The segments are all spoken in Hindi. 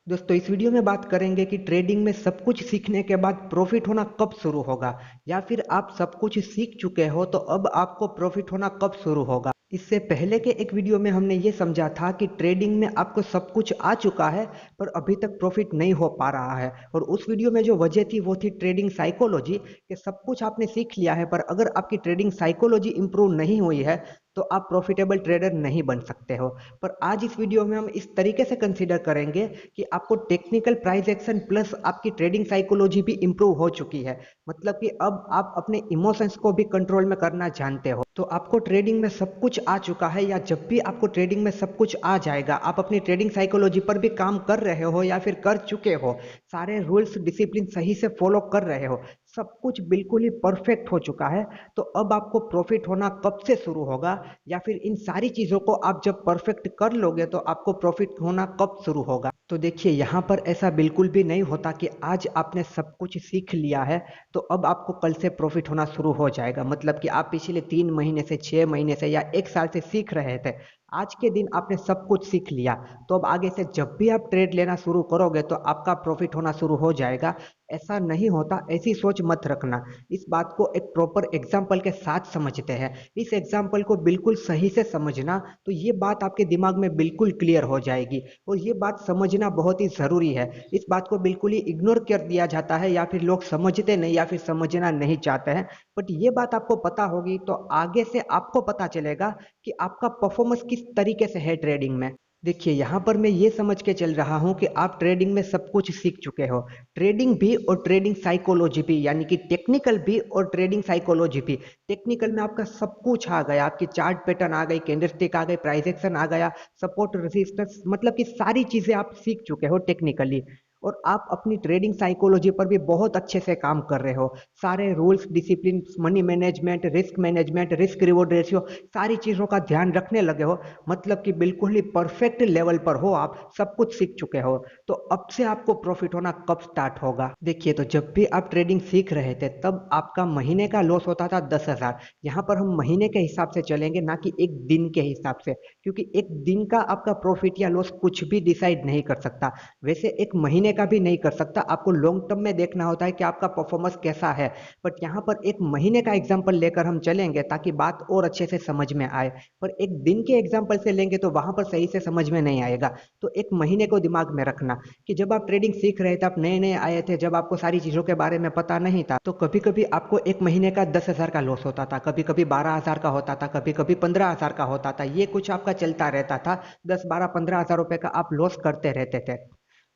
दोस्तों इस वीडियो में बात करेंगे कि ट्रेडिंग में सब कुछ सीखने के बाद प्रॉफिट होना कब शुरू होगा, या फिर आप सब कुछ सीख चुके हो तो अब आपको प्रॉफिट होना कब शुरू होगा। इससे पहले के एक वीडियो में हमने ये समझा था कि ट्रेडिंग में आपको सब कुछ आ चुका है पर अभी तक प्रॉफिट नहीं हो पा रहा है, और उस वीडियो में जो वजह थी वो थी ट्रेडिंग साइकोलॉजी, कि सब कुछ आपने सीख लिया है पर अगर आपकी ट्रेडिंग साइकोलॉजी इंप्रूव नहीं हुई है तो आप प्रॉफिटेबल ट्रेडर नहीं बन सकते हो। पर आज इस वीडियो में हम इस तरीके से कंसीडर करेंगे कि आपको टेक्निकल प्राइस एक्शन प्लस आपकी ट्रेडिंग साइकोलॉजी भी इंप्रूव हो चुकी है, मतलब कि अब आप अपने इमोशंस को भी कंट्रोल में करना जानते हो। तो आपको ट्रेडिंग में सब कुछ आ चुका है, या जब भी आपको ट्रेडिंग में सब कुछ आ जाएगा, आप अपनी ट्रेडिंग साइकोलॉजी पर भी काम कर रहे हो या फिर कर चुके हो, सारे रूल्स डिसिप्लिन सही से फॉलो कर रहे हो, सब कुछ बिल्कुल ही परफेक्ट हो चुका है, तो अब आपको प्रॉफिट होना कब से शुरू होगा, या फिर इन सारी चीज़ों को आप जब परफेक्ट कर लोगे तो आपको प्रॉफिट होना कब शुरू होगा। तो देखिए यहाँ पर ऐसा बिल्कुल भी नहीं होता कि आज आपने सब कुछ सीख लिया है तो अब आपको कल से प्रॉफिट होना शुरू हो जाएगा। मतलब कि आप पिछले 3 महीने से 6 महीने से या 1 साल से सीख रहे थे, आज के दिन आपने सब कुछ सीख लिया, तो अब आगे से जब भी आप ट्रेड लेना शुरू करोगे तो आपका प्रॉफिट होना शुरू हो जाएगा। ऐसा नहीं होता, ऐसी सोच मत रखना। इस बात को एक प्रॉपर एग्जाम्पल के साथ समझते हैं। इस एग्जाम्पल को बिल्कुल सही से समझना तो ये बात आपके दिमाग में बिल्कुल क्लियर हो जाएगी, और ये बात समझना बहुत ही ज़रूरी है। इस बात को बिल्कुल ही इग्नोर कर दिया जाता है, या फिर लोग समझते नहीं या फिर समझना नहीं चाहते हैं। बट ये बात आपको पता होगी तो आगे से आपको पता चलेगा कि आपका परफॉर्मेंस किस तरीके से है ट्रेडिंग में। देखिए यहाँ पर मैं ये समझ के चल रहा हूँ कि आप ट्रेडिंग में सब कुछ सीख चुके हो, ट्रेडिंग भी और ट्रेडिंग साइकोलॉजी भी, यानी कि टेक्निकल भी और ट्रेडिंग साइकोलॉजी भी। टेक्निकल में आपका सब कुछ आ गया, आपकी चार्ट पैटर्न आ गई, कैंडलस्टिक आ गई, प्राइस एक्शन आ गया, सपोर्ट रेजिस्टेंस, मतलब कि सारी चीजें आप सीख चुके हो टेक्निकली। और आप अपनी ट्रेडिंग साइकोलॉजी पर भी बहुत अच्छे से काम कर रहे हो। सारे rules discipline, money management, risk reward ratio, सारी चीज़ों का ध्यान रखने लगे हो। मतलब कि बिल्कुल ही परफेक्ट लेवल पर हो, आप सब कुछ सीख चुके हो। तो अब से आपको प्रॉफिट होना कब स्टार्ट होगा। देखिए, तो जब भी आप ट्रेडिंग सीख रहे थे तब आपका महीने का लॉस होता था 10,000। यहाँ पर हम महीने के हिसाब से चलेंगे, ना कि एक दिन के हिसाब से, क्योंकि एक दिन का आपका प्रॉफिट या लॉस कुछ भी डिसाइड नहीं कर सकता। वैसे एक महीने का भी नहीं कर सकता, आपको लॉन्ग टर्म में देखना होता है कि आपका परफॉर्मेंस कैसा है। बट यहाँ पर एक महीने का एग्जाम्पल लेकर हम चलेंगे ताकि बात और अच्छे से समझ में आए। पर एक दिन के एग्जाम्पल से लेंगे तो वहां पर सही से समझ में नहीं आएगा। तो एक महीने को दिमाग में रखना कि जब आप ट्रेडिंग सीख रहे थे, आप नए नए आए थे, जब आपको सारी चीजों के बारे में पता नहीं था, तो कभी कभी आपको एक महीने का 10,000 का लॉस होता था, कभी कभी 12,000 का होता था, कभी कभी 15,000 का होता था। ये कुछ आपका चलता रहता था, 10, 12, 15,000 रुपए का आप लॉस करते रहते थे।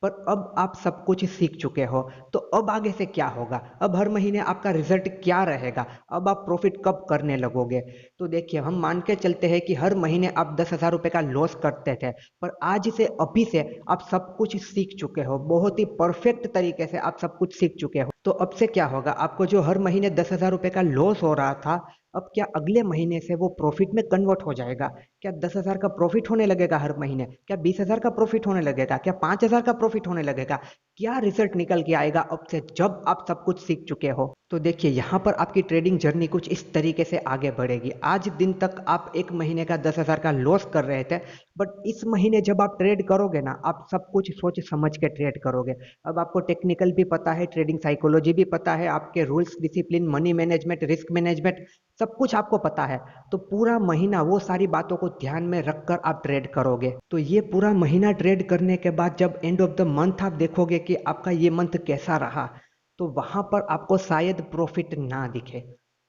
पर अब आप सब कुछ सीख चुके हो, तो अब आगे से क्या होगा, अब हर महीने आपका रिजल्ट क्या रहेगा, अब आप प्रॉफिट कब करने लगोगे। तो देखिए, हम मान के चलते हैं कि हर महीने आप 10,000 रुपए का लॉस करते थे, पर आज से अभी से आप सब कुछ सीख चुके हो, बहुत ही परफेक्ट तरीके से आप सब कुछ सीख चुके हो। तो अब से क्या होगा, आपको जो हर महीने 10,000 रुपए का लॉस हो रहा था, अब क्या अगले महीने से वो प्रॉफिट में कन्वर्ट हो जाएगा। क्या 10,000 का प्रॉफिट होने लगेगा हर महीने, क्या 20,000 का प्रॉफिट होने लगेगा, क्या 5,000 का प्रॉफिट होने लगेगा। क्या रिजल्ट निकल के आएगा अब से जब आप सब कुछ सीख चुके हो। तो देखिए, यहाँ पर आपकी ट्रेडिंग जर्नी कुछ इस तरीके से आगे बढ़ेगी। आज दिन तक आप एक महीने का 10,000 का लॉस कर रहे थे, बट इस महीने जब आप ट्रेड करोगे ना, आप सब कुछ सोच समझ के ट्रेड करोगे। अब आपको टेक्निकल भी पता है, ट्रेडिंग साइकोलॉजी भी पता है, आपके rules discipline, money management, risk management, सब कुछ आपको पता है। तो पूरा महीना वो सारी बातों को ध्यान में रखकर आप ट्रेड करोगे। तो ये पूरा महीना ट्रेड करने के बाद जब एंड ऑफ द मंथ आप देखोगे कि आपका ये मंथ कैसा रहा, तो वहां पर आपको शायद प्रॉफिट ना दिखे।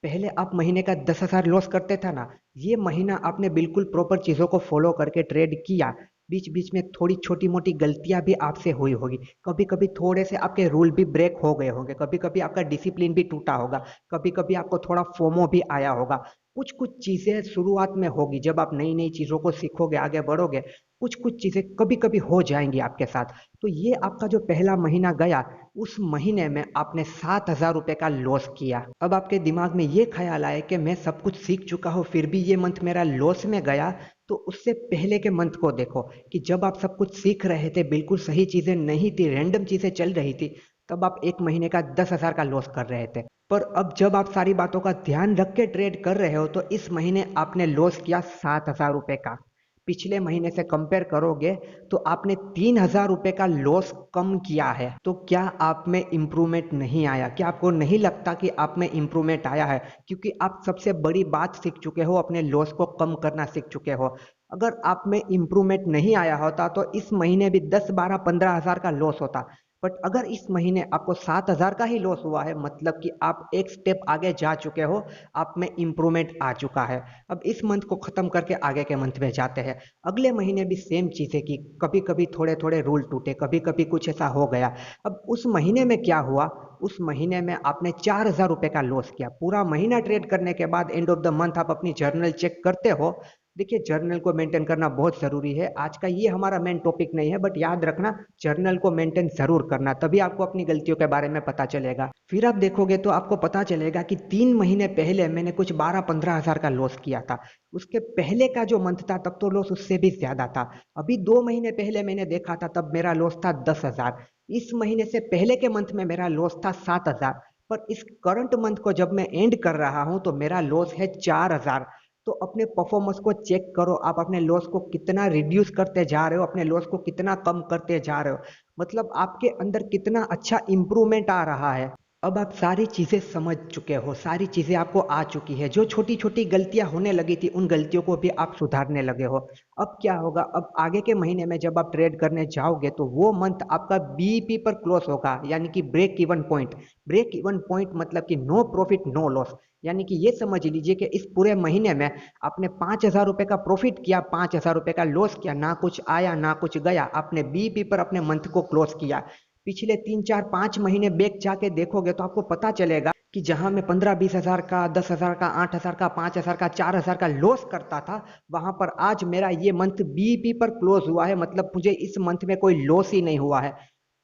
पहले आप महीने का 10,000 लॉस करते थे ना, ये महीना आपने बिल्कुल प्रॉपर चीजों को फॉलो करके ट्रेड किया। बीच बीच में थोड़ी छोटी मोटी गलतियां भी आपसे हुई होगी, कभी कभी थोड़े से आपके रूल भी ब्रेक हो गए होंगे, कभी कभी आपका डिसिप्लिन भी टूटा होगा, कभी कभी आपको थोड़ा फोमो भी आया होगा। कुछ कुछ चीजें शुरुआत में होगी, जब आप नई नई चीजों को सीखोगे, आगे बढ़ोगे, कुछ कुछ चीजें कभी कभी हो जाएंगी आपके साथ। तो ये आपका जो पहला महीना गया, उस महीने में आपने 7,000 रुपए का लॉस किया। अब आपके दिमाग में ये ख्याल आया कि मैं सब कुछ सीख चुका हूँ फिर भी ये मंथ मेरा लॉस में गया। तो उससे पहले के मंथ को देखो कि जब आप सब कुछ सीख रहे थे, बिल्कुल सही चीजें नहीं थी, रैंडम चीजें चल रही थी, तब आप एक महीने का 10,000 का लॉस कर रहे थे। पर अब जब आप सारी बातों का ध्यान रख के ट्रेड कर रहे हो, तो इस महीने आपने लॉस किया 7,000 रुपए का। पिछले महीने से कंपेयर करोगे तो आपने 3,000 रुपये का लॉस कम किया है। तो क्या आप में इम्प्रूवमेंट नहीं आया? क्या आपको नहीं लगता कि आप में इम्प्रूवमेंट आया है? क्योंकि आप सबसे बड़ी बात सीख चुके हो, अपने लॉस को कम करना सीख चुके हो। अगर आप में इम्प्रूवमेंट नहीं आया होता तो इस महीने भी 10, 12, 15,000 का लॉस होता। बट अगर इस महीने आपको 7,000 का ही लॉस हुआ है, मतलब कि आप एक स्टेप आगे जा चुके हो, आप में इम्प्रूवमेंट आ चुका है। अब इस मंथ को ख़त्म करके आगे के मंथ में जाते हैं। अगले महीने भी सेम चीज़ें की, कभी कभी थोड़े थोड़े रूल टूटे, कभी कभी कुछ ऐसा हो गया। अब उस महीने में क्या हुआ? उस महीने में आपने 4,000 रुपये का लॉस किया। पूरा महीना ट्रेड करने के बाद एंड ऑफ द मंथ आप अपनी जर्नल चेक करते हो। देखिए, जर्नल को मेंटेन करना बहुत ज़रूरी है। आज का ये हमारा मेन टॉपिक नहीं है, बट याद रखना जर्नल को मेंटेन ज़रूर करना, तभी आपको अपनी गलतियों के बारे में पता चलेगा। फिर आप देखोगे तो आपको पता चलेगा कि 3 महीने पहले मैंने कुछ 12-15 हज़ार का लॉस किया था। उसके पहले का जो मंथ था तब तो लॉस उससे भी ज़्यादा था। अभी 2 महीने पहले मैंने देखा था, तब मेरा लॉस था 10,000। इस महीने से पहले के मंथ में मेरा लॉस था 7,000। पर इस करंट मंथ को जब मैं एंड कर रहा हूं तो मेरा लॉस है 4,000। तो अपने परफॉर्मेंस को चेक करो, आप अपने लॉस को कितना रिड्यूस करते जा रहे हो, अपने लॉस को कितना कम करते जा रहे हो, मतलब आपके अंदर कितना अच्छा इंप्रूवमेंट आ रहा है। अब आप सारी चीज़ें समझ चुके हो, सारी चीज़ें आपको आ चुकी है। जो छोटी छोटी गलतियां होने लगी थी उन गलतियों को भी आप सुधारने लगे हो। अब क्या होगा? अब आगे के महीने में जब आप ट्रेड करने जाओगे तो वो मंथ आपका बीईपी पर क्लोज होगा, यानी कि break even point. Break even point मतलब कि नो प्रॉफिट नो लॉस। यानी कि ये समझ लीजिए कि इस पूरे महीने में आपने 5,000 रुपये का प्रॉफिट किया, 5,000 रुपये का लॉस किया, ना कुछ आया ना कुछ गया, आपने बीईपी पर अपने मंथ को क्लोज किया। पिछले 3, 4, 5 महीने बैक जाके देखोगे तो आपको पता चलेगा कि जहां मैं 15-20 हज़ार का, 10,000 का, 8,000 का, 5,000 का, 4,000 का लॉस करता था, वहां पर आज मेरा ये मंथ बीईपी पर क्लोज हुआ है, मतलब मुझे इस मंथ में कोई लॉस ही नहीं हुआ है।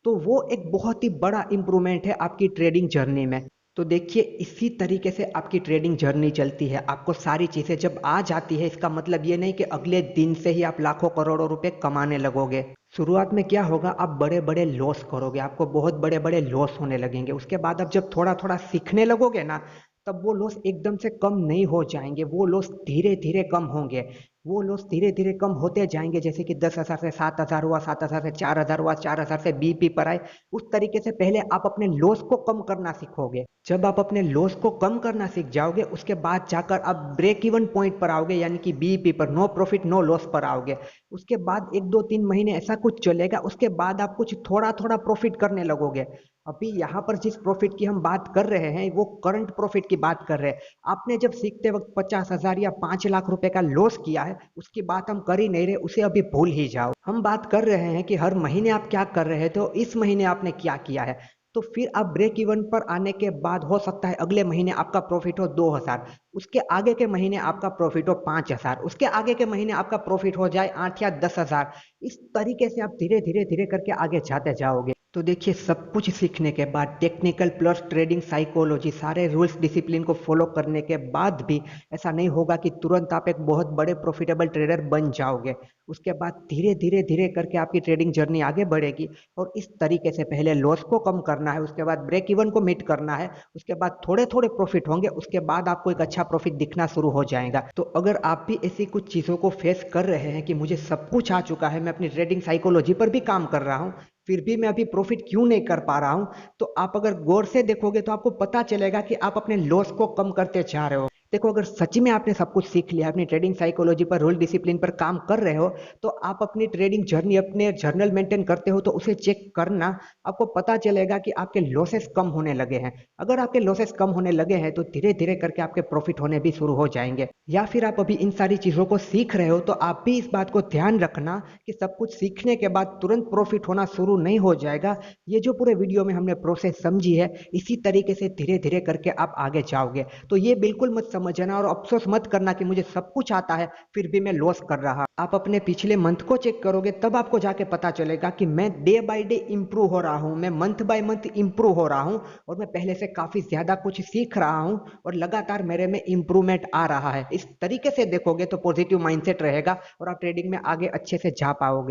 तो वो एक बहुत ही बड़ा इंप्रूवमेंट है आपकी ट्रेडिंग जर्नी में। तो देखिए, इसी तरीके से आपकी ट्रेडिंग जर्नी चलती है। आपको सारी चीज़ें जब आ जाती है, इसका मतलब ये नहीं कि अगले दिन से ही आप लाखों करोड़ों रुपए कमाने लगोगे। शुरुआत में क्या होगा? आप बड़े बड़े लॉस करोगे, आपको बहुत बड़े बड़े लॉस होने लगेंगे। उसके बाद आप जब थोड़ा थोड़ा सीखने लगोगे ना, तब वो लॉस एकदम से कम नहीं हो जाएंगे, वो लॉस धीरे धीरे कम होंगे। वो लॉस धीरे धीरे कम होते जाएंगे, जैसे कि 10,000 से 7,000 हुआ, 7,000 से 4,000 हुआ, 4,000 से बीपी पर आए। उस तरीके से पहले आप अपने लॉस को कम करना सीखोगे। जब आप अपने लॉस को कम करना सीख जाओगे, उसके बाद जाकर आप ब्रेक इवन पॉइंट पर आओगे, यानी कि बीईपी पर, नो प्रॉफिट नो लॉस पर आओगे। उसके बाद 1, 2, 3 महीने ऐसा कुछ चलेगा, उसके बाद आप कुछ थोड़ा थोड़ा प्रॉफिट करने लगोगे। अभी यहाँ पर जिस प्रॉफिट की हम बात कर रहे हैं वो करंट प्रॉफिट की बात कर रहे हैं। आपने जब सीखते वक्त 50,000 या 5 लाख रुपए का लॉस किया है, उसकी बात हम कर ही नहीं रहे, उसे अभी भूल ही जाओ। हम बात कर रहे हैं कि हर महीने आप क्या कर रहे थे, इस महीने आपने क्या किया है। तो फिर आप ब्रेक इवन पर आने के बाद हो सकता है अगले महीने आपका प्रॉफिट हो 2,000, उसके आगे के महीने आपका प्रॉफिट हो 5,000, उसके आगे के महीने आपका प्रॉफिट हो जाए 8 या 10,000। इस तरीके से आप धीरे धीरे धीरे करके आगे जाते जाओगे। तो देखिए, सब कुछ सीखने के बाद, टेक्निकल प्लस ट्रेडिंग साइकोलॉजी, सारे रूल्स डिसिप्लिन को फॉलो करने के बाद भी ऐसा नहीं होगा कि तुरंत आप एक बहुत बड़े प्रॉफिटेबल ट्रेडर बन जाओगे। उसके बाद धीरे धीरे धीरे करके आपकी ट्रेडिंग जर्नी आगे बढ़ेगी। और इस तरीके से पहले लॉस को कम करना है, उसके बाद ब्रेक इवन को मीट करना है, उसके बाद थोड़े थोड़े प्रॉफिट होंगे, उसके बाद आपको एक अच्छा प्रॉफिट दिखना शुरू हो जाएगा। तो अगर आप भी ऐसी कुछ चीज़ों को फेस कर रहे हैं कि मुझे सब कुछ आ चुका है, मैं अपनी ट्रेडिंग साइकोलॉजी पर भी काम कर रहा हूँ, फिर भी मैं अभी प्रॉफिट क्यों नहीं कर पा रहा हूं, तो आप अगर गौर से देखोगे तो आपको पता चलेगा कि आप अपने लॉस को कम करते जा रहे हो। देखो, अगर सच में आपने सब कुछ सीख लिया, अपनी ट्रेडिंग साइकोलॉजी पर, रूल डिसिप्लिन पर काम कर रहे हो, तो आप अपनी ट्रेडिंग जर्नी, अपने जर्नल मेंटेन करते हो तो उसे चेक करना। आपको पता चलेगा कि आपके लॉसेस कम होने लगे हैं। अगर आपके लॉसेस कम होने लगे हैं तो धीरे धीरे करके आपके प्रॉफिट होने भी शुरू हो जाएंगे। या फिर आप अभी इन सारी चीजों को सीख रहे हो तो आप भी इस बात को ध्यान रखना कि सब कुछ सीखने के बाद तुरंत प्रॉफिट होना शुरू नहीं हो जाएगा। ये जो पूरे वीडियो में हमने प्रोसेस समझी है, इसी तरीके से धीरे धीरे करके आप आगे जाओगे। तो ये बिल्कुल मत समझना और अफसोस मत करना कि मुझे सब कुछ आता है फिर भी मैं लॉस कर रहा। आप अपने पिछले मंथ को चेक करोगे तब आपको जाके पता चलेगा कि मैं डे बाय डे इंप्रूव हो रहा हूं, मैं मंथ बाय मंथ इंप्रूव हो रहा हूं, और मैं पहले से काफी ज्यादा कुछ सीख रहा हूं और लगातार मेरे में इंप्रूवमेंट आ रहा है। इस तरीके से देखोगे तो पॉजिटिव माइंडसेट रहेगा और आप ट्रेडिंग में आगे अच्छे से जा पाओगे।